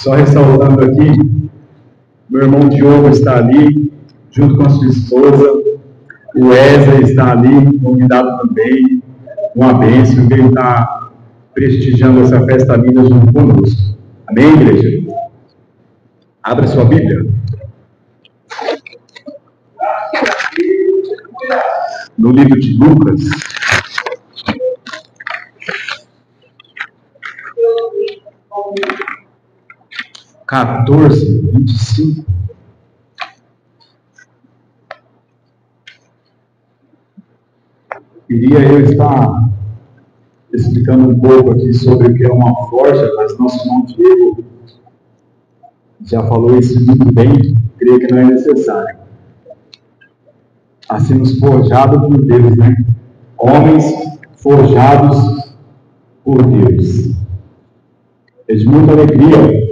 Só ressaltando aqui, meu irmão Diogo está ali, junto com a sua esposa, o Wesley está ali, convidado também, uma bênção, ele está prestigiando essa festa linda junto conosco. Amém, igreja? Abra sua Bíblia. No livro de Lucas, (14, 25). Queria eu estar explicando um pouco aqui sobre o que é uma forja, mas nosso irmão Diego já falou isso muito bem, creio que não é necessário. Assim nos forjados por Deus, né? Homens forjados por Deus. É de muita alegria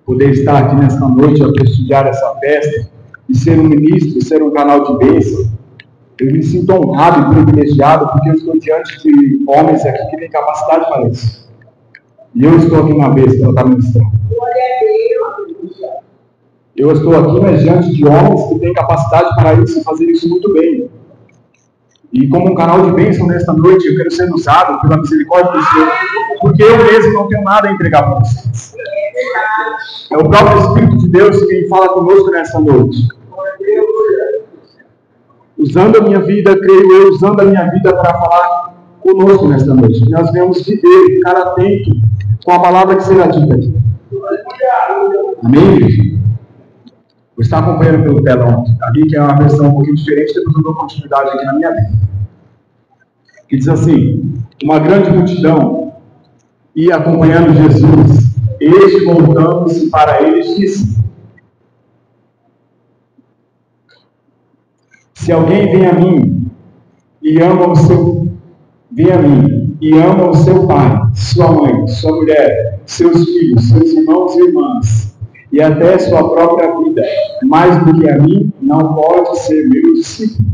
poder estar aqui nesta noite a prestigiar essa festa e ser um ministro, ser um canal de bênção. Eu me sinto honrado e privilegiado porque eu estou diante de homens aqui que têm capacidade para isso. E eu estou aqui uma vez para estar ministrando. Eu estou aqui, mas diante de homens que têm capacidade para isso e fazer isso muito bem. E como um canal de bênção nesta noite, eu quero ser usado pela misericórdia do Senhor, porque eu mesmo não tenho nada a entregar para vocês. É o próprio Espírito de Deus quem fala conosco nesta noite. Usando a minha vida, creio eu, usando a minha vida para falar conosco nesta noite. Nós venhamos viver, ficar atento com a palavra que será dita aqui. Amém, igreja? Vou estar acompanhando pelo telão ali, que é uma versão um pouquinho diferente, depois eu dou continuidade aqui na minha vida. Que diz assim: uma grande multidão ia acompanhando Jesus. Este, voltando-se para eles, disse: se alguém vem a mim e ama o seu pai, sua mãe, sua mulher, seus filhos, seus irmãos e irmãs, e até sua própria vida, mais do que a mim, não pode ser meu discípulo.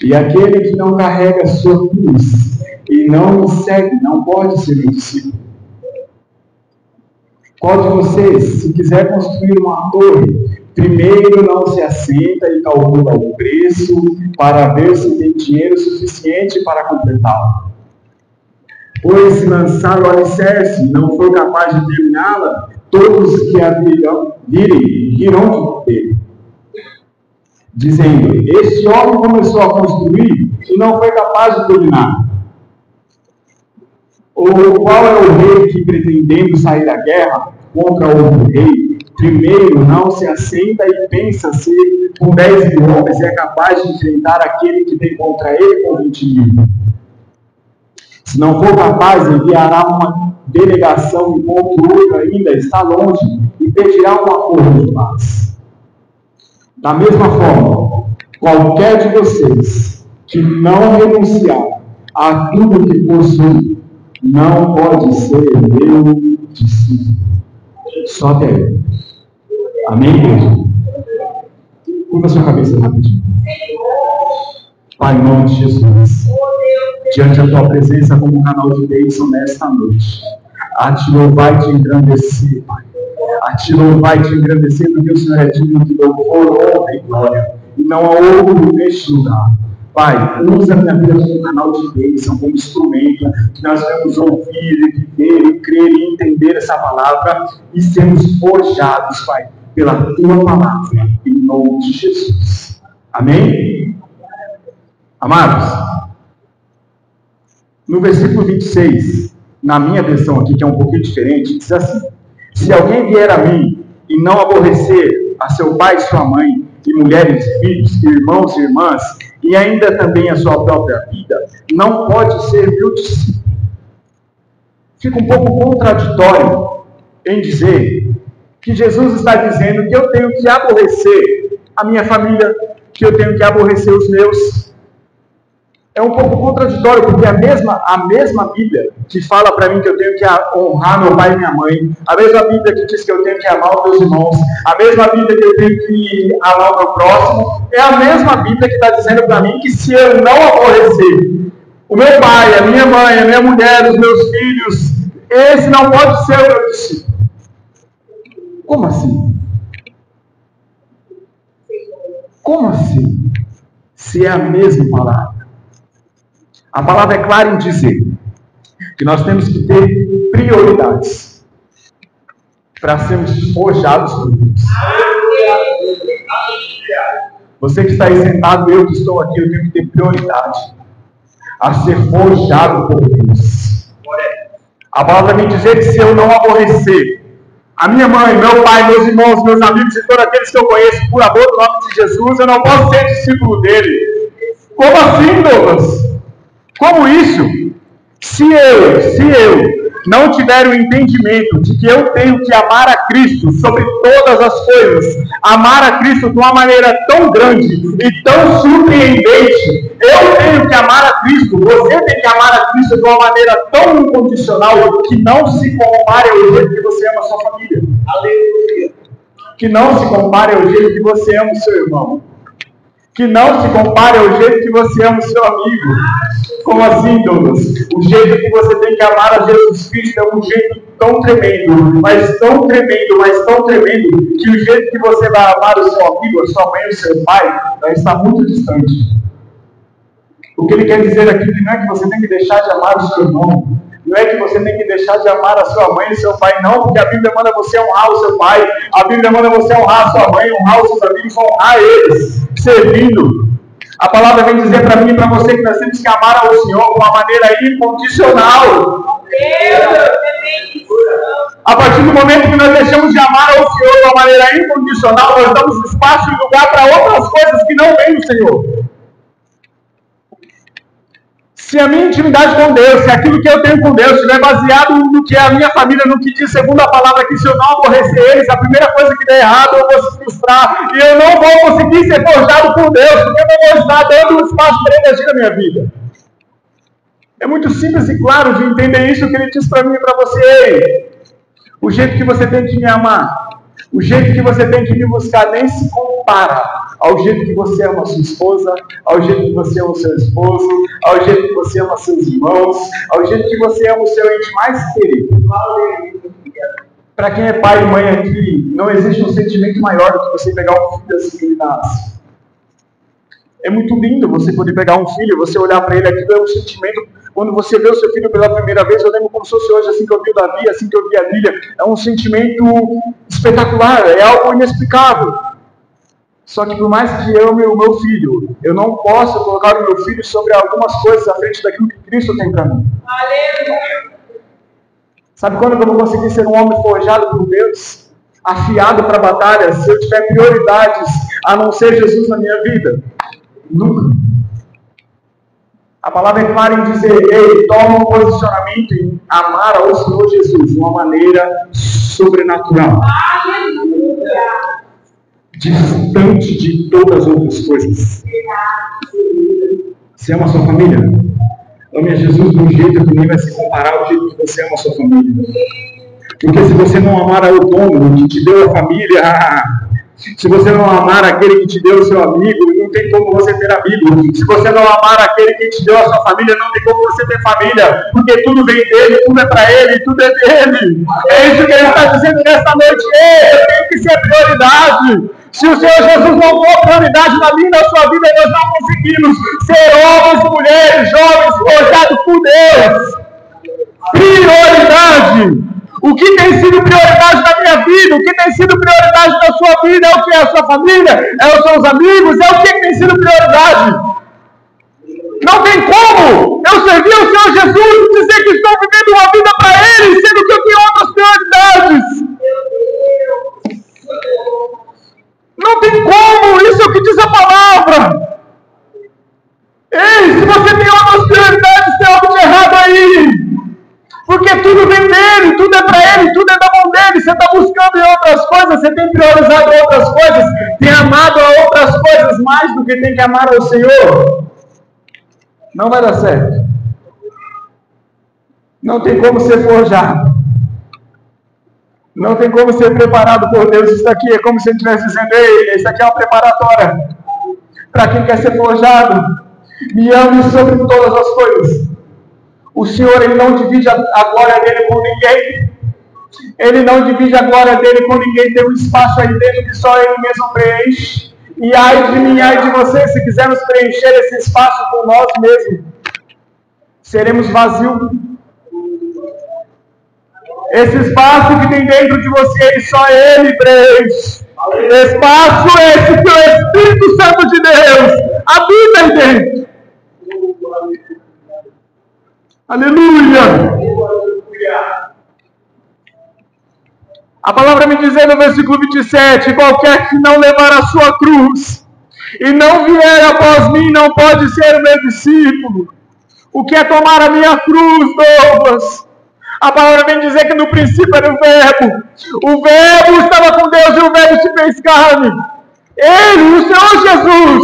E aquele que não carrega sua cruz e não me segue, não pode ser meu discípulo. Qual de vocês, se quiser construir uma torre, primeiro não se assenta e calcula o preço para ver se tem dinheiro suficiente para completá-la? Pois se lançar o alicerce e não for capaz de terminá-la, todos que a virão dele, dizendo: este homem começou a construir e não foi capaz de terminar. Ou qual é o rei que, pretendendo sair da guerra contra outro rei, primeiro não se assenta e pensa se com 10 mil homens é capaz de enfrentar aquele que tem contra ele com 20 mil? Se não for capaz, enviará uma delegação enquanto outro ainda está longe e pedirá um acordo de paz. Da mesma forma, qualquer de vocês que não renunciar a tudo que possui, não pode ser meu discípulo. Só até ele. Amém, igreja? Curva sua cabeça rapidinho. Pai, em nome de Jesus, diante da tua presença como um canal de bênção nesta noite, a te louvar e te engrandecer, Pai. A te louvar e te engrandecer, porque o Senhor é digno de louvor, honra e glória, e não há outro neste lugar. Pai, usa a minha vida como um canal de bênção, como instrumento, que nós vamos ouvir, viver, e crer e entender essa palavra e sermos forjados, Pai, pela tua palavra, em nome de Jesus. Amém? Amados, no versículo 26, na minha versão aqui, que é um pouquinho diferente, diz assim: se alguém vier a mim e não aborrecer a seu pai e sua mãe, e mulheres e filhos, irmãos e irmãs, e ainda também a sua própria vida, não pode ser meu discípulo. Fica um pouco contraditório em dizer que Jesus está dizendo que eu tenho que aborrecer a minha família, que eu tenho que aborrecer os meus. É um pouco contraditório, porque a mesma Bíblia que fala para mim que eu tenho que honrar meu pai e minha mãe, a mesma Bíblia que diz que eu tenho que amar os meus irmãos, a mesma Bíblia que eu tenho que amar o meu próximo, é a mesma Bíblia que está dizendo para mim que se eu não aborrecer o meu pai, a minha mãe, a minha mulher, os meus filhos, esse não pode ser o meu discípulo. Como assim? Como assim? Se é a mesma palavra. A palavra é clara em dizer que nós temos que ter prioridades para sermos forjados por Deus. Você que está aí sentado, eu que estou aqui, eu tenho que ter prioridade a ser forjado por Deus. A palavra vem dizer que se eu não aborrecer a minha mãe, meu pai, meus irmãos, meus amigos e todos aqueles que eu conheço por amor do nome de Jesus, eu não posso ser discípulo dele. Como assim, Douglas? Como isso? Se eu não tiver o entendimento de que eu tenho que amar a Cristo sobre todas as coisas, amar a Cristo de uma maneira tão grande e tão surpreendente, eu tenho que amar a Cristo, você tem que amar a Cristo de uma maneira tão incondicional que não se compare ao jeito que você ama a sua família. Aleluia. Que não se compare ao jeito que você ama o seu irmão. Que não se compare ao jeito que você ama o seu amigo. Como assim, Douglas? O jeito que você tem que amar a Jesus Cristo é um jeito tão tremendo, mas tão tremendo, mas tão tremendo, que o jeito que você vai amar o seu amigo, a sua mãe, o seu pai, vai estar muito distante. O que ele quer dizer aqui não é que você tem que deixar de amar o seu irmão, não é que você tem que deixar de amar a sua mãe e seu pai, não, porque a Bíblia manda você honrar o seu pai, a Bíblia manda você honrar a sua mãe, honrar os seus amigos, honrar eles, servindo. A palavra vem dizer para mim e para você que nós temos que amar ao Senhor de uma maneira incondicional. A partir do momento que nós deixamos de amar ao Senhor de uma maneira incondicional, nós damos espaço e lugar para outras coisas que não vêm do Senhor. Se a minha intimidade com Deus, se aquilo que eu tenho com Deus estiver baseado no que é a minha família, no que diz segundo a palavra aqui, se eu não aborrecer eles, a primeira coisa que der errado, eu vou se frustrar e eu não vou conseguir ser forjado por Deus, porque eu não vou estar dando um espaço para ele agir na minha vida. É muito simples e claro de entender isso que ele diz para mim e para você. O jeito que você tem que me amar, o jeito que você tem que me buscar nem se compara ao jeito que você ama a sua esposa, ao jeito que você ama o seu esposo, ao jeito que você ama seus irmãos, ao jeito que você ama o seu ente mais querido. Para quem é pai e mãe aqui, não existe um sentimento maior do que você pegar um filho assim que ele nasce. É muito lindo você poder pegar um filho, você olhar para ele, aquilo é um sentimento. Quando você vê o seu filho pela primeira vez, eu lembro como se fosse hoje, assim que eu vi o Davi, assim que eu vi a Lília, é um sentimento espetacular, é algo inexplicável. Só que por mais que eu ame o meu filho, eu não posso colocar o meu filho sobre algumas coisas à frente daquilo que Cristo tem para mim. Aleluia. Sabe quando eu vou conseguir ser um homem forjado por Deus? Afiado para a batalha, se eu tiver prioridades a não ser Jesus na minha vida? Nunca. A palavra é clara em dizer, ei, toma um posicionamento em amar ao Senhor Jesus de uma maneira sobrenatural. Aleluia. Distante de todas as outras coisas. Você ama a sua família? Ame a Jesus de um jeito que nem vai se comparar ao jeito que você ama a sua família. Porque se você não amar o dono que te deu a família, se você não amar aquele que te deu o seu amigo, não tem como você ter amigo. Se você não amar aquele que te deu a sua família, não tem como você ter família. Porque tudo vem dele, tudo é para ele, tudo é dele. É isso que ele está dizendo nesta noite. Ei, eu tenho que ser prioridade. Se o Senhor Jesus não for prioridade na minha e na sua vida, nós não conseguimos ser homens e mulheres, jovens, forjados por Deus. Prioridade. O que tem sido prioridade na minha vida, o que tem sido prioridade na sua vida, é o que é a sua família, é os seus amigos, é o que tem sido prioridade. Não tem como eu servir ao Senhor Jesus e dizer que estou vivendo uma vida para Ele, sendo que eu tenho outras prioridades. Não tem como, isso é o que diz a palavra. Ei, se você tem outras prioridades, tem algo de errado aí. Porque tudo vem dele, tudo é para ele, tudo é da mão dele. Você está buscando em outras coisas, você tem priorizado outras coisas, tem amado a outras coisas mais do que tem que amar ao Senhor. Não vai dar certo. Não tem como ser forjado. Não tem como ser preparado por Deus. Isso aqui é como se ele estivesse dizendo, ei, isso aqui é uma preparatória para quem quer ser forjado. Me ame sobre todas as coisas. O Senhor, Ele não divide a glória dele com ninguém. Ele não divide a glória dele com ninguém, tem um espaço aí dentro que só ele mesmo preenche. E ai de mim, ai de você, se quisermos preencher esse espaço com nós mesmos, seremos vazios. Esse espaço que tem dentro de você, só ele preenche. Espaço esse que o Espírito Santo de Deus habita aí dentro. Aleluia! A palavra me diz no versículo 27, qualquer que não levar a sua cruz e não vier após mim, não pode ser o meu discípulo. O que é tomar a minha cruz, Douglas? A palavra vem dizer que no princípio era o Verbo estava com Deus e o Verbo se fez carne. Ele, o Senhor Jesus,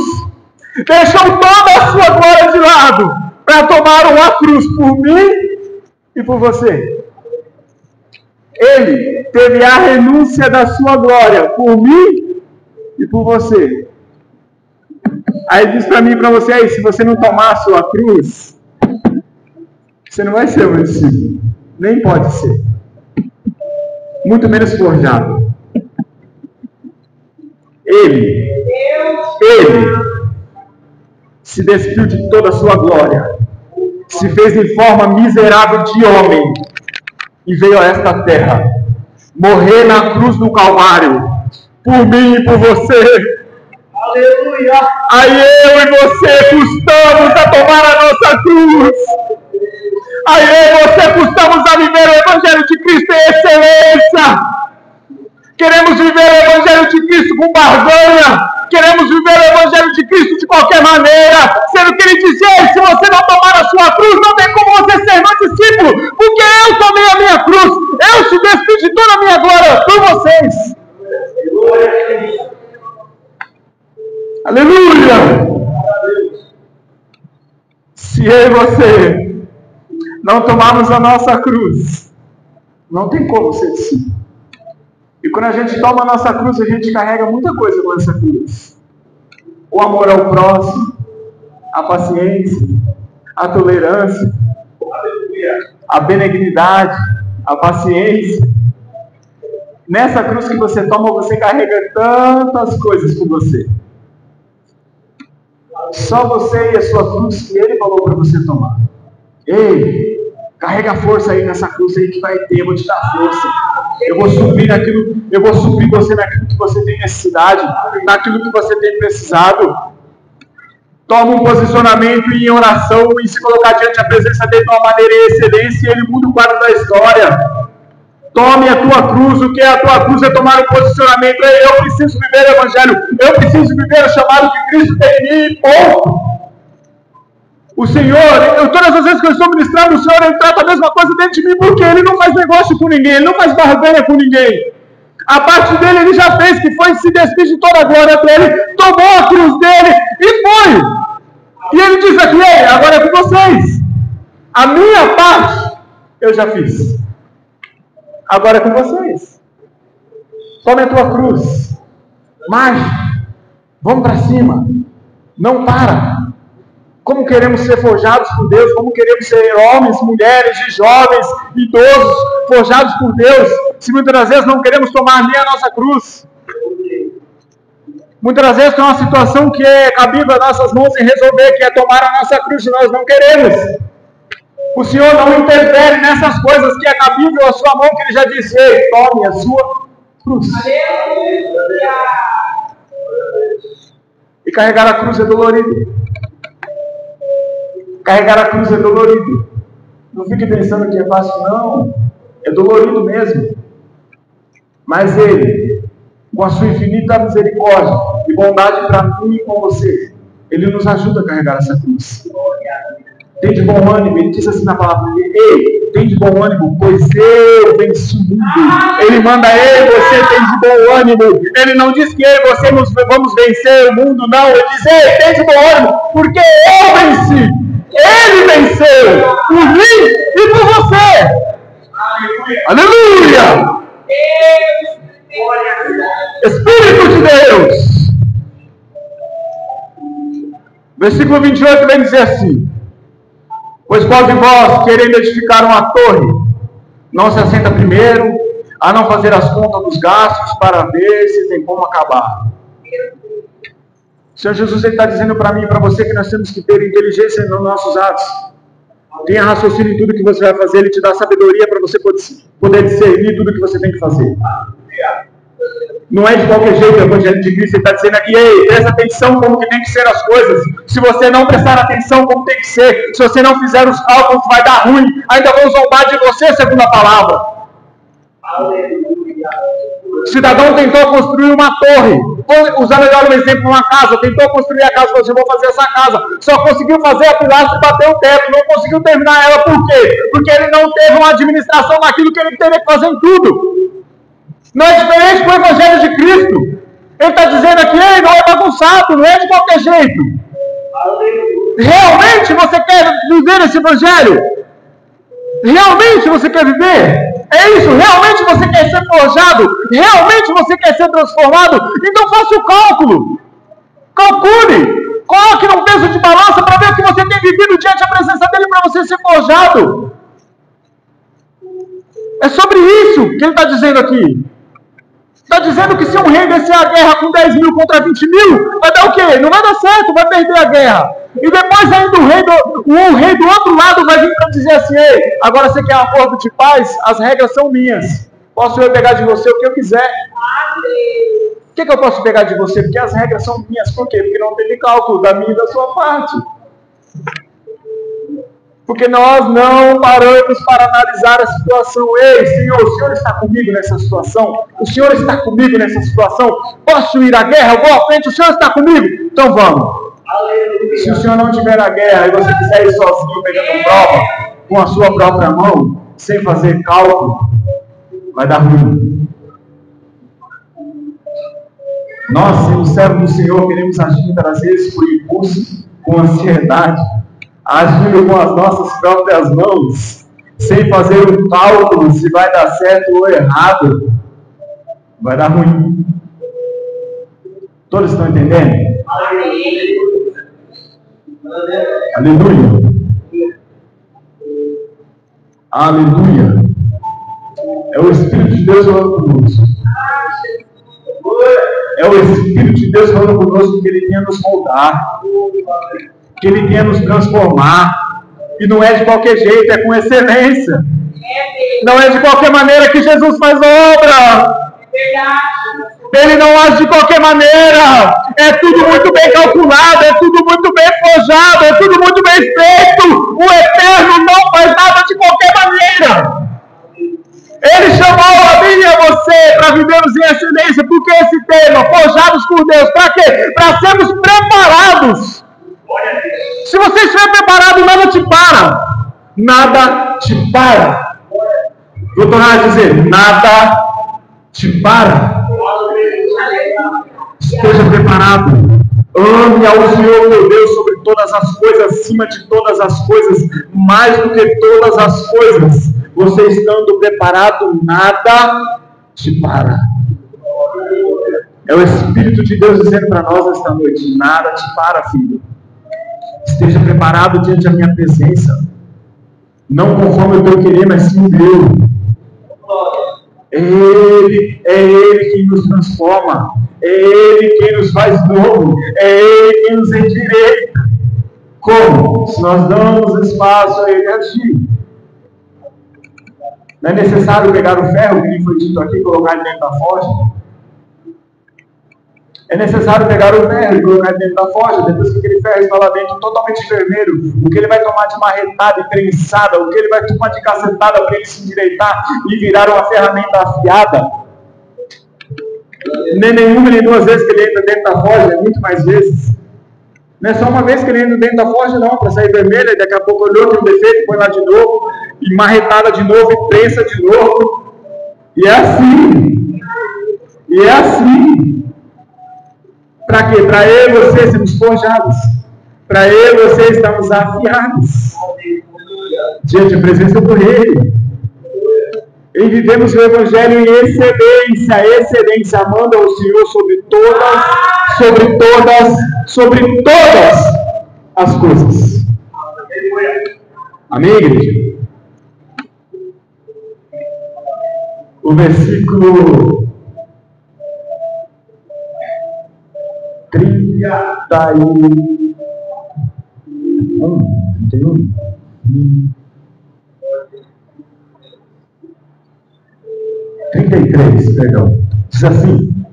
deixou toda a sua glória de lado para tomar uma cruz por mim e por você. Ele teve a renúncia da sua glória por mim e por você. Aí diz para mim e para você aí, se você não tomar a sua cruz, você não vai ser meu discípulo. Nem pode ser. Muito menos forjado. Ele se despiu de toda a sua glória, se fez em forma miserável de homem e veio a esta terra morrer na cruz do Calvário por mim e por você. Aleluia! Aí eu e você custamos a tomar a nossa cruz. Aí eu e você custamos a viver o Evangelho de Cristo em excelência. Queremos viver o Evangelho de Cristo com barganha. Queremos viver o Evangelho de Cristo de qualquer maneira. Sendo que ele dizia, se você não tomar a sua cruz, não tem como você ser meu discípulo. Porque eu tomei a minha cruz. Eu se despi de toda a minha glória por vocês. Aleluia! Se eu e você não tomarmos a nossa cruz, não tem como ser discípulo. E quando a gente toma a nossa cruz, a gente carrega muita coisa com essa cruz. O amor ao próximo, a paciência, a tolerância, a benignidade, a paciência. Nessa cruz que você toma, você carrega tantas coisas com você. Só você e a sua cruz que ele falou para você tomar. Ei, carrega a força aí nessa cruz aí que vai ter, eu vou te dar força. Eu vou suprir você naquilo que você tem necessidade, naquilo que você tem precisado. Toma um posicionamento em oração e se colocar diante da presença dele de uma maneira em excelência e ele muda o quadro da história. Tome a tua cruz, o que é a tua cruz? É tomar um posicionamento. Eu preciso viver o Evangelho, eu preciso viver o chamado que Cristo tem em mim, ponto. O Senhor, todas as vezes que eu estou ministrando, o Senhor, ele trata a mesma coisa dentro de mim, porque ele não faz negócio com ninguém, ele não faz barganha com ninguém. A parte dele ele já fez, que foi se despedir de toda a glória dele, tomou a cruz dele e foi. E ele diz aqui, agora é com vocês. A minha parte eu já fiz. Agora é com vocês. Tome a tua cruz. Mas, vamos para cima. Não para. Como queremos ser forjados por Deus, como queremos ser homens, mulheres e jovens, idosos, forjados por Deus, se muitas das vezes não queremos tomar nem a nossa cruz. Muitas das vezes tem uma situação que é cabível às nossas mãos em resolver, que é tomar a nossa cruz, e nós não queremos. O Senhor não interfere nessas coisas que é cabível à sua mão, que Ele já disse, ei, tome a sua cruz. E carregar a cruz é dolorido. Carregar a cruz é dolorido. Não fique pensando que é fácil, não. É dolorido mesmo. Mas Ele, com a sua infinita misericórdia e bondade para mim e com você, Ele nos ajuda a carregar essa cruz. Tem de bom ânimo. Ele diz assim na palavra dele, ei, tem de bom ânimo, pois eu venci o mundo. Ele manda, ei, você tem de bom ânimo. Ele não diz que eu e você vamos vencer o mundo, não. Ele diz, ei, tem de bom ânimo, porque eu venci. Ele venceu por mim e por você. Aleluia! Espírito de Deus. Versículo 28 vem dizer assim: pois qual de vós, querendo edificar uma torre, não se assenta primeiro a não fazer as contas dos gastos para ver se tem como acabar. O Senhor Jesus está dizendo para mim e para você que nós temos que ter inteligência nos nossos atos. Tenha raciocínio em tudo que você vai fazer. Ele te dá sabedoria para você poder discernir tudo que você tem que fazer. Não é de qualquer jeito o Evangelho de Cristo. Ele está dizendo aqui: ei, presta atenção como que tem que ser as coisas. Se você não prestar atenção como tem que ser, se você não fizer os cálculos, vai dar ruim. Ainda vão zombar de você, segundo a palavra. O cidadão tentou construir uma torre. Vou usar melhor um exemplo, uma casa. Tentou construir a casa, falou assim: vou fazer essa casa. Só conseguiu fazer a pilastra e bater o teto. Não conseguiu terminar ela. Por quê? Porque ele não teve uma administração naquilo que ele teria que fazer em tudo. Não é diferente com o Evangelho de Cristo. Ele está dizendo aqui: ei, não é bagunçado, não é de qualquer jeito. Realmente você quer viver esse Evangelho? Realmente você quer viver? É isso? Realmente você quer ser forjado? Realmente você quer ser transformado? Então faça o cálculo. Calcule. Coloque num peso de balança para ver o que você tem vivido diante da presença dele para você ser forjado. É sobre isso que ele está dizendo aqui. Está dizendo que se um rei descer a guerra com 10 mil contra 20 mil, vai dar o quê? Não vai dar certo, vai perder a guerra. E depois ainda o rei do outro lado vai vir para dizer assim: ei, agora você quer um acordo de paz? As regras são minhas. Posso eu pegar de você o que eu quiser. O que eu posso pegar de você? Porque as regras são minhas. Por quê? Porque não teve cálculo da minha e da sua parte. Porque nós não paramos para analisar a situação. Ei, Senhor, o Senhor está comigo nessa situação? O Senhor está comigo nessa situação? Posso ir à guerra? Eu vou à frente, o Senhor está comigo? Então vamos. Se o Senhor não tiver a guerra e você quiser ir sozinho pegando prova com a sua própria mão, sem fazer cálculo, vai dar ruim. Nós, sendo servos do Senhor, queremos agir muitas vezes por impulso, com ansiedade, agindo com as nossas próprias mãos, sem fazer um cálculo se vai dar certo ou errado. Vai dar ruim. Todos estão entendendo? Aleluia. Aleluia. É o Espírito de Deus falando conosco. É o Espírito de Deus falando conosco que Ele quer nos moldar, que Ele quer nos transformar. E não é de qualquer jeito, é com excelência. Não é de qualquer maneira que Jesus faz obra. Ele não age de qualquer maneira. É tudo muito bem calculado, é tudo muito bem forjado, é tudo muito bem feito. O Eterno não faz nada de qualquer maneira. Ele chamou a mim e a você para vivermos em excelência. Porque esse tema, forjados por Deus, para quê? Para sermos preparados. Se você estiver preparado, nada te para. Nada te para. Vou tornar a dizer: nada te para. Esteja preparado. Ame ao Senhor meu Deus sobre todas as coisas, acima de todas as coisas, mais do que todas as coisas. Você estando preparado, nada te para. É o Espírito de Deus dizendo para nós esta noite: nada te para, filho. Esteja preparado diante da minha presença. Não conforme o teu querer, mas sim o meu. É Ele quem nos transforma. É Ele quem nos faz novo. É Ele quem nos endireita. Como? Se nós damos espaço a Ele agir. Não é necessário pegar o ferro, que foi dito aqui, e colocar ele dentro da forja. É necessário pegar o ferro e colocar ele dentro da forja. Depois que aquele ferro está lá dentro, totalmente vermelho, o que ele vai tomar de marretada e prensada, o que ele vai tomar de cacetada para ele se endireitar e virar uma ferramenta afiada. Nem nenhuma nem duas vezes que ele entra dentro da forja, é muito mais vezes. Não é só uma vez que ele entra dentro da forja, não, para sair vermelho, e daqui a pouco olhou, tem um defeito, põe lá de novo, e marretada de novo, e prensa de novo. E é assim. E é assim. Para quê? Para eu e você sermos forjados. Para eu e você estarmos afiados. Diante da presença do Rei. E vivemos o Evangelho em excelência, amando ao Senhor sobre todas as coisas. Amém, igreja? O o versículo 31. 33, perdão. Diz assim: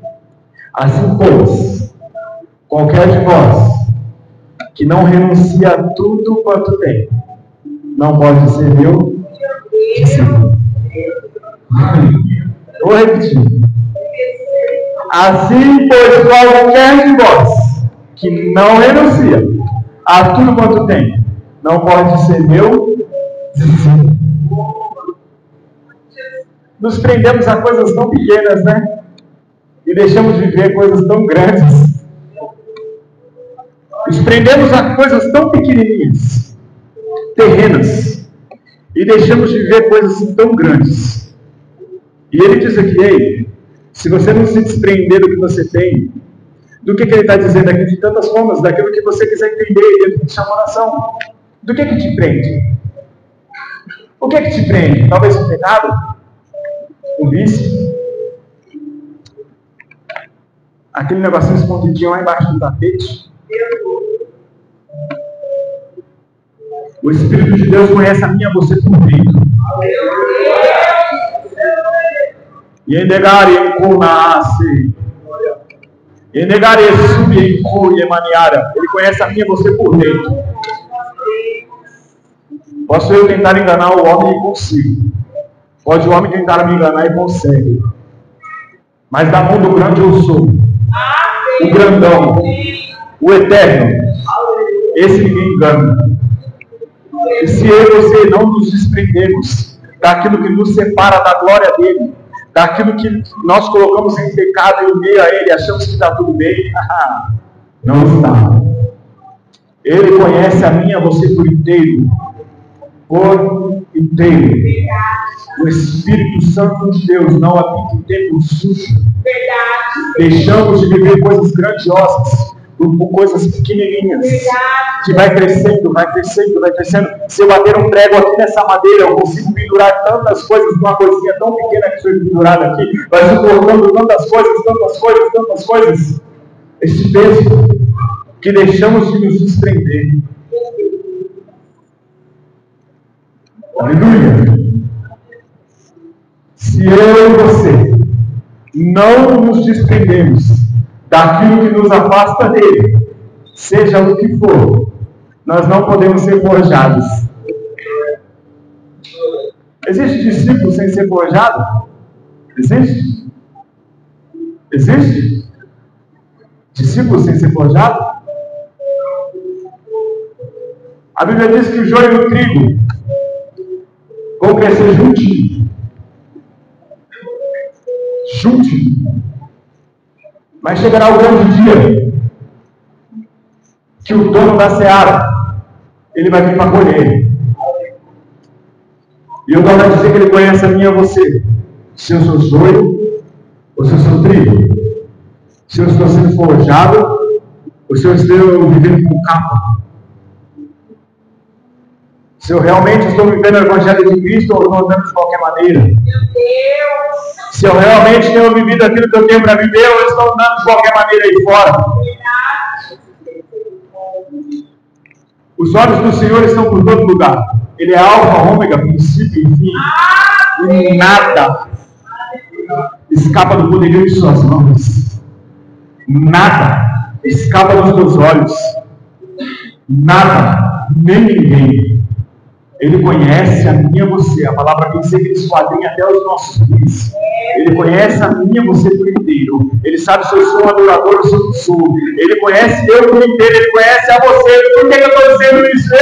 assim, pois, qualquer de vós que não renuncia a tudo quanto tem, não pode ser meu discípulo. Vou repetir. Assim, pois, qualquer de vós que não renuncia a tudo quanto tem, não pode ser meu discípulo. Nos prendemos a coisas tão pequenas, né? E deixamos de viver coisas tão grandes. Nos prendemos a coisas tão pequenininhas, terrenas, e deixamos de viver coisas assim tão grandes. E ele diz aqui: ei, se você não se desprender do que você tem, do que ele está dizendo aqui, de tantas formas, daquilo que você quiser entender dentro de sua oração, do que te prende? O que te prende? Talvez um pecado? Um vício? Aquele negocinho escondidinho lá embaixo do tapete? O Espírito de Deus conhece a mim e a você por dentro. E endegare em Conase. E endegare subir em Coiemaniara. Ele conhece a mim e a você por dentro. Posso eu tentar enganar o homem e consigo. Pode o homem tentar me enganar e consegue. Mas da mão do grande eu sou. O grandão. O eterno. Esse ninguém engana. E se eu e você não nos desprendermos daquilo que nos separa da glória dele, daquilo que nós colocamos em pecado e meio a ele, achamos que está tudo bem, não está. Ele conhece a mim e a você por inteiro. Por inteiro. O Espírito Santo de Deus não habita em tempo sujo. Deixamos de viver coisas grandiosas por coisas pequenininhas. Que vai crescendo, vai crescendo, vai crescendo. Se eu bater um prego aqui nessa madeira, eu consigo pendurar tantas coisas numa coisinha tão pequena que foi pendurada aqui. Vai suportando tantas coisas, tantas coisas, tantas coisas. Esse peso que deixamos de nos desprender. Aleluia! Se eu e você não nos desprendemos daquilo que nos afasta dele, seja o que for, nós não podemos ser forjados. Existe discípulo sem ser forjado? Existe? Existe? Discípulo sem ser forjado? A Bíblia diz que o joio e o trigo vão crescer juntinho. Juntinho. Mas chegará o grande dia que o dono da seara, ele vai vir para colher. E eu torno a dizer que ele conhece a mim e a você. Se eu sou joio, ou se eu sou trigo. Se eu estou sendo forjado, ou se eu estou vivendo com capa. Se eu realmente estou vivendo o Evangelho de Cristo ou estou andando de qualquer maneira. Meu Deus! Se eu realmente tenho vivido aquilo que eu tenho para viver ou estou andando de qualquer maneira aí fora. Os olhos do Senhor estão por todo lugar. Ele é alfa, ômega, princípio e fim. E nada escapa do poderio de suas mãos. Nada escapa dos teus olhos. Nada, nem ninguém. Ele conhece a mim e a você. A palavra diz que ele esquadrinha até os nossos pés. Ele conhece a mim e a você por inteiro. Ele sabe se eu sou um adorador ou se eu não sou. Ele conhece eu por inteiro. Ele conhece a você. Por que eu estou dizendo isso?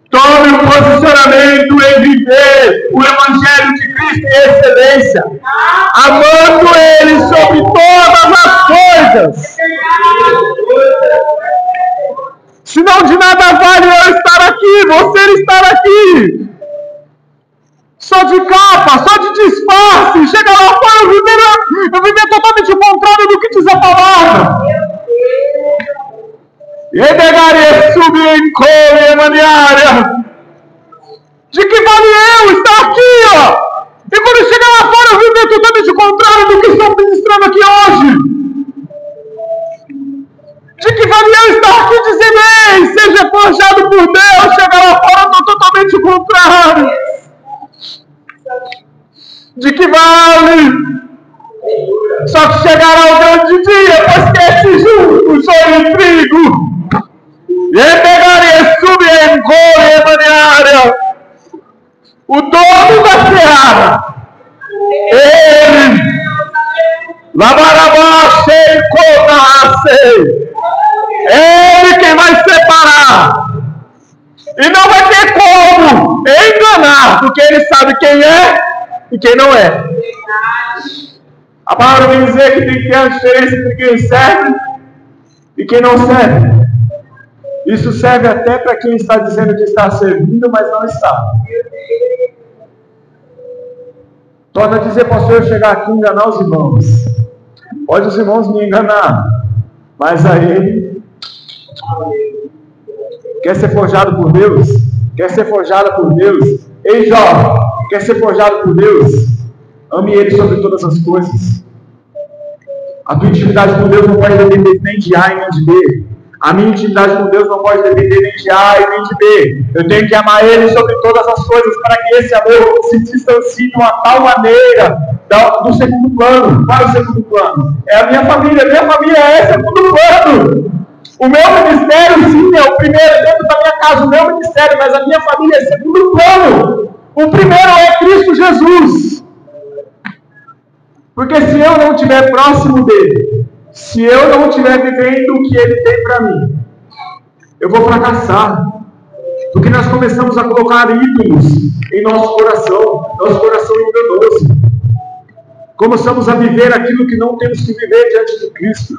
Tome um posicionamento em viver o Evangelho de Cristo em excelência. Amando Ele sobre todas as coisas. Senão de nada vale eu estar aqui, você estar aqui. Só de capa, só de disfarce. Chega lá fora, eu viver totalmente o contrário do que diz a palavra. E pegaria subir em cor maniária. De que vale eu estar aqui, ó? E quando chegar totalmente contrário do que estou ministrando aqui hoje. De que valia eu estar aqui dizendo, ei, seja forjado por Deus, chegar lá fora, eu estou totalmente contrário. De que vale? Só que chegará o grande dia, pois que esse junto, joio e trigo, e pegaria, subir em cor e maniária, o dono da seara, ele, lavarabá, cheio, conace, ele quem vai separar, e não vai ter como enganar, porque ele sabe quem é e quem não é. A palavra vem dizer que tem que ter a diferença entre quem serve e quem não serve. Isso serve até para quem está dizendo que está servindo, mas não está. Torna a dizer, pastor, eu chegar aqui e enganar os irmãos. Pode os irmãos me enganar, mas a ele quer ser forjado por Deus? Quer ser forjada por Deus? Ei, jovem, quer ser forjado por Deus? Ame ele sobre todas as coisas. A tua intimidade com Deus não pode depender nem de A e nem de B. A minha intimidade com Deus não pode depender nem de A e nem de B. Eu tenho que amar ele sobre todas as coisas para que esse amor se distancie de uma tal maneira do segundo plano. Qual é o segundo plano? É a minha família. Minha família é segundo plano. O meu ministério, sim, é o primeiro dentro da minha casa, o meu ministério, mas a minha família é segundo plano. O primeiro é Cristo Jesus. Porque se eu não estiver próximo dele, se eu não estiver vivendo o que ele tem para mim, eu vou fracassar. Porque nós começamos a colocar ídolos em nosso coração enganoso. Começamos a viver aquilo que não temos que viver diante de Cristo.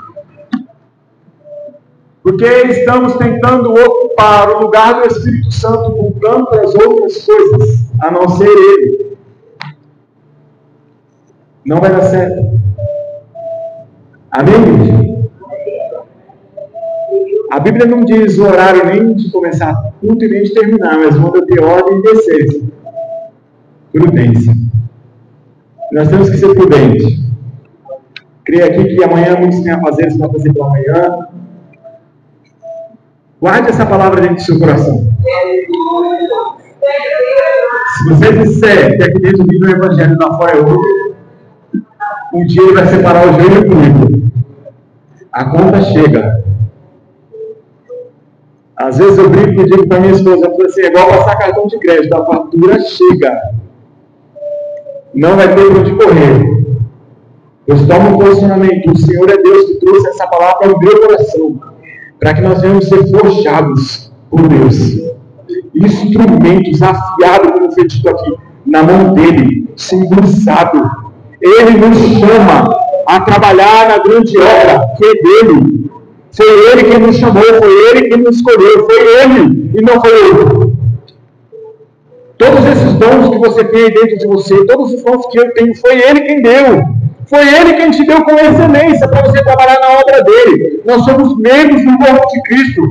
Porque estamos tentando ocupar o lugar do Espírito Santo com tantas outras coisas, a não ser ele. Não vai dar certo. Amém, gente? A Bíblia não diz o horário nem de começar culto e nem de terminar, mas manda ter ordem e decência. Prudência. Nós temos que ser prudentes. Creio aqui que amanhã muitos têm afazeres para fazer pela manhã. Guarde essa palavra dentro do seu coração. Se você disser que aqui dentro vive o evangelho, lá fora é outro, um dia ele vai separar o joio do trigo. A conta chega. Às vezes eu brinco e digo para minha esposa, eu falo assim, é igual passar cartão de crédito, a fatura chega. Não vai ter para onde correr. Pois toma um posicionamento. O Senhor é Deus que trouxe essa palavra ao meu coração, para que nós venhamos ser forjados por Deus. Instrumentos afiados, como foi dito aqui, na mão dele, simbolizado. Ele nos chama a trabalhar na grande obra que é dele. Foi ele quem nos chamou, foi ele quem nos escolheu, foi ele e não foi eu. Todos esses dons que você tem dentro de você, todos os dons que eu tenho, foi ele quem deu. Foi ele quem te deu com excelência para você trabalhar na obra dele. Nós somos membros do corpo de Cristo.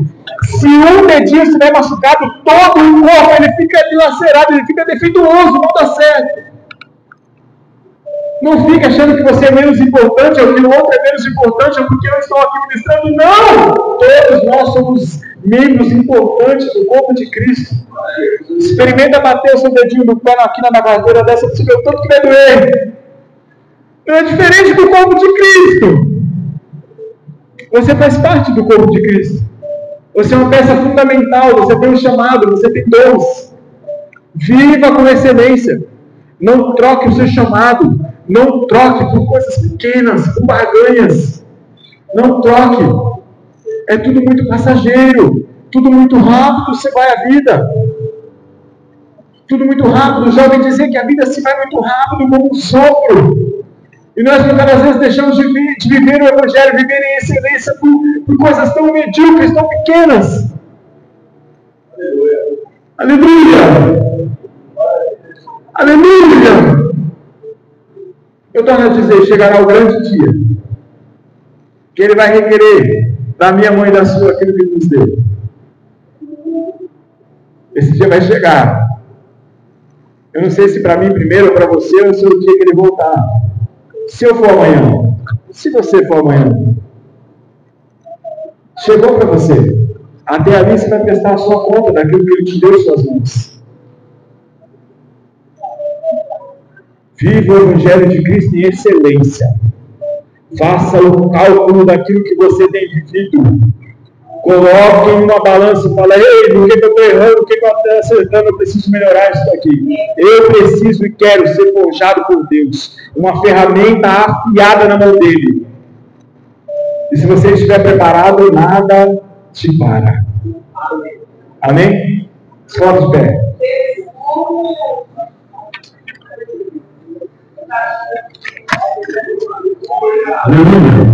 Se um dedinho estiver machucado, todo o corpo ele fica dilacerado, ele fica defeituoso, não dá certo. Não fica achando que você é menos importante, ou que o outro é menos importante, ou porque eu estou aqui ministrando. Não! Todos nós somos membros importantes do corpo de Cristo. Experimenta bater o seu dedinho no pé aqui na bagadeira dessa, para você ver o tanto que vai doer. Não é diferente do corpo de Cristo. Você faz parte do corpo de Cristo. Você é uma peça fundamental, você tem um chamado, você tem dons. Viva com excelência. Não troque o seu chamado. Não troque por coisas pequenas, por barganhas. Não troque. É tudo muito passageiro. Tudo muito rápido, você vai à vida. Tudo muito rápido. Já ouvi dizer que a vida se vai muito rápido como um sopro. E nós muitas vezes deixamos de viver o Evangelho, viver em excelência por coisas tão medíocres, tão pequenas. Aleluia! Aleluia! Eu torno a dizer, chegará o grande dia, que Ele vai requerer da minha mãe e da sua aquilo que Ele nos deu. Esse dia vai chegar. Eu não sei se para mim primeiro ou para você, ou se é o dia que Ele voltar. Se eu for amanhã, se você for amanhã, chegou para você, até ali você vai prestar a sua conta daquilo que Ele te deu em suas mãos. Viva o Evangelho de Cristo em excelência. Faça o cálculo daquilo que você tem vivido. Coloque em uma balança e fala: ei, por que eu estou errando? Por que eu estou acertando? Eu preciso melhorar isso aqui. Eu preciso e quero ser forjado por Deus. Uma ferramenta afiada na mão dele. E se você estiver preparado, nada te para. Amém? Coloque de pé. Aleluia.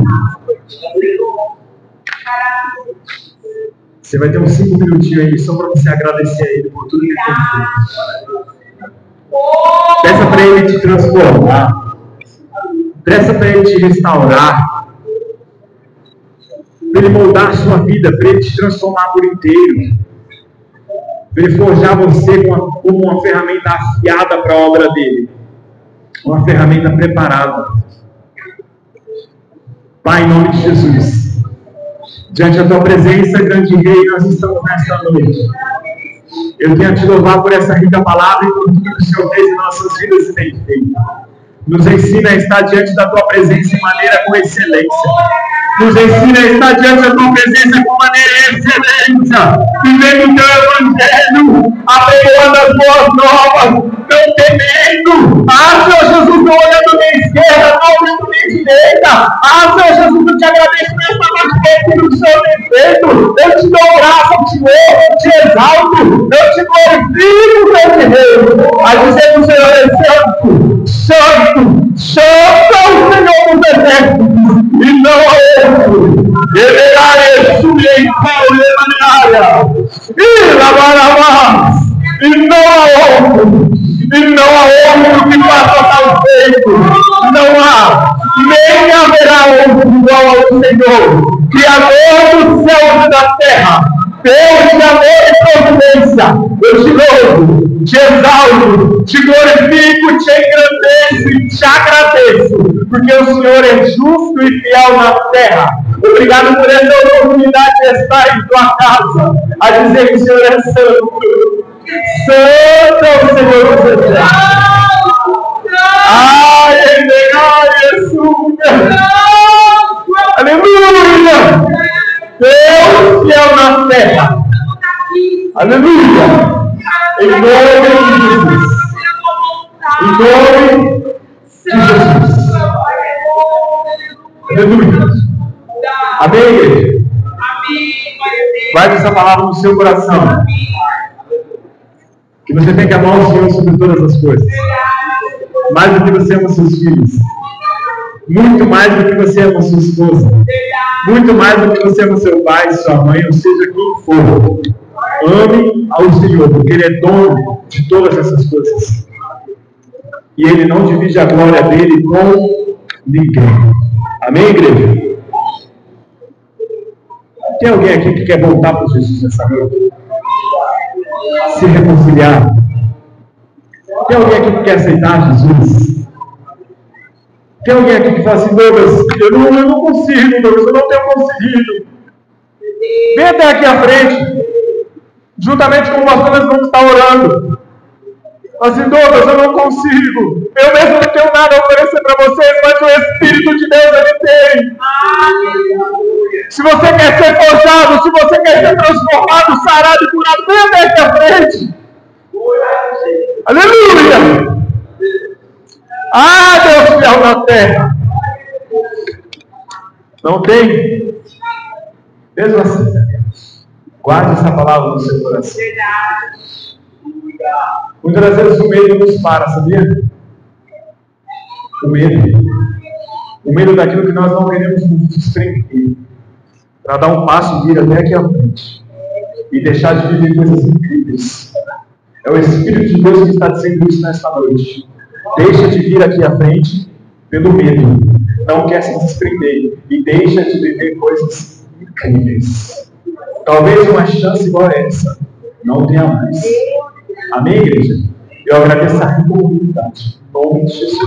Você vai ter uns 5 minutinhos aí só para você agradecer a Ele por tudo que Ele tem feito. Peça para Ele te transformar. Peça para Ele te restaurar. Para Ele moldar a sua vida, para Ele te transformar por inteiro. Para Ele forjar você como uma ferramenta afiada para a obra dEle. Uma ferramenta preparada. Pai, em nome de Jesus. Diante da Tua presença, grande Rei, nós estamos nesta noite. Eu quero te louvar por essa rica palavra e por tudo que o Senhor fez em nossas vidas e tem feito. Nos ensina a estar diante da Tua presença de maneira com excelência. Nos ensina a estar diante da Tua presença com maneira excelente. Vivendo o Teu Evangelho, abençoando as boas novas, não temendo. Senhor Jesus, não olhando nem à esquerda, não olhando nem à direita. Senhor Jesus, eu te agradeço por esta noite que o Senhor tem feito. Eu te dou graça, eu te louvo, eu te exalto, eu te glorifico, grande Rei. A dizer que o Senhor é santo, santo, santo é o Senhor dos exércitos, e não há outro. E não há outro. E não há outro que faça tal feito. Não há, nem haverá outro igual ao Senhor, Criador dos céus e da terra. Deus de amor e providência, eu te louvo, te exalto, te glorifico, te engrandeço, te agradeço, porque o Senhor é justo e fiel na terra. Obrigado por essa oportunidade de estar em tua casa, a dizer que o Senhor é santo. Santo é o Senhor dos exércitos. Aleluia! Deus fiel na terra. Aleluia! Em nome de Jesus. Em nome de Jesus. Aleluia. Amém, igreja? Guarde essa palavra no seu coração. Que você tenha que amar o Senhor sobre todas as coisas. Mais do que você ama seus filhos. Muito mais do que você ama sua esposa. Muito mais do que você ama seu pai, sua mãe, ou seja, quem for. Ame ao Senhor, porque Ele é dono de todas essas coisas. E Ele não divide a glória dele com ninguém. Amém, igreja? Tem alguém aqui que quer voltar para Jesus nessa noite? Se reconciliar? Tem alguém aqui que quer aceitar Jesus? Tem alguém aqui que fala assim: Douglas, eu não consigo, Douglas, eu não tenho conseguido. Vem até aqui à frente, juntamente com o pastor, nós vamos estar orando. Assim: Douglas, eu não consigo. Eu mesmo não tenho nada a oferecer para vocês, mas o Espírito de Deus Ele tem. Se você quer ser forjado, se você quer ser transformado, sarado e curado, vem até aqui à frente. Aleluia! Deus fiel na terra. Não tem? Mesmo assim, guarde essa palavra no seu coração. Muitas vezes o medo nos para, sabia? O medo. O medo daquilo que nós não queremos nos desprender. Para dar um passo e vir até aqui à frente. E deixar de viver coisas incríveis. É o Espírito de Deus que está dizendo isso nesta noite. Deixa de vir aqui à frente pelo medo. Não quer se desprender. E deixa de viver coisas incríveis. Talvez uma chance igual a essa não tenha mais. Amém, igreja? Eu agradeço a rica oportunidade. Em nome de Jesus.